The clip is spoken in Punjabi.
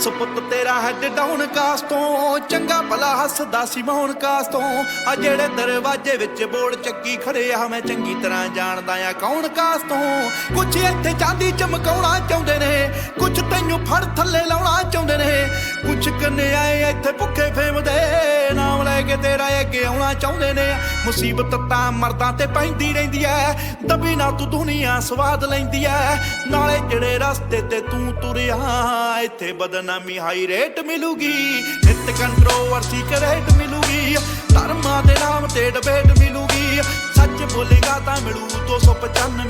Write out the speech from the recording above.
ਸੁਪੁੱਤ ਤੇਰਾ ਹੈਡ ਡਾਊਨ ਕਾਸ ਤੋਂ, ਚੰਗਾ ਭਲਾ ਹੱਸਦਾ ਸੀ ਮੌਨ ਕਾਸ ਤੋਂ। ਆ ਜਿਹੜੇ ਦਰਵਾਜ਼ੇ ਵਿੱਚ ਬੋਰਡ ਚੱਕੀ ਖੜੇ ਆ, ਮੈਂ ਚੰਗੀ ਤਰ੍ਹਾਂ ਜਾਣਦਾ ਆ ਕੌਣ ਕਾਸ ਤੋਂ। ਕੁਛ ਇੱਥੇ ਚਾਂਦੀ ਚਮਕਾਉਣਾ ਚਾਹੁੰਦੇ ਨੇ, ਕੁਛ ਤੈਨੂੰ ਫੜ ਥੱਲੇ ਲਾਉਣਾ ਚਾਹੁੰਦੇ ਨੇ, ਕੁਛ ਕਨਿਆਏ ਇੱਥੇ ਭੁੱਖੇ ਫੇਮ ਦੇ ਨਾਮ ਲੈ ਕੇ ਤੇਰਾ ਅੱਗੇ ਆਉਣਾ ਚਾਹੁੰਦੇ ਨੇ। ਮੁਸੀਬਤ ਤਾਂ ਮਰਦਾਂ ਤੇ ਪੈਂਦੀ ਰਹਿੰਦੀ ਐ, ਦਬੀ ਨਾ ਤੂੰ ਦੁਨੀਆ ਸਵਾਦ ਲੈਂਦੀ ਐ। ਨਾਲੇ ਜਿਹੜੇ ਰਸਤੇ ਤੇ ਤੂੰ ਤੁਰਿਆ, ਇੱਥੇ ਬਦਨਾਮੀ ਹਾਈ ਰੇਟ ਮਿਲੂਗੀ, ਨਿੱਤ ਕੰਟਰੋਵਰਸੀ ਕਰੇਟ ਮਿਲੂਗੀ, ਧਰਮਾਂ ਦੇ ਨਾਮ ਤੇ ਡਿਬੇਟ ਮਿਲੂਗੀ। ਸੱਚ ਬੋਲੇਗਾ ਤਾਂ ਮਿਲੂ 295।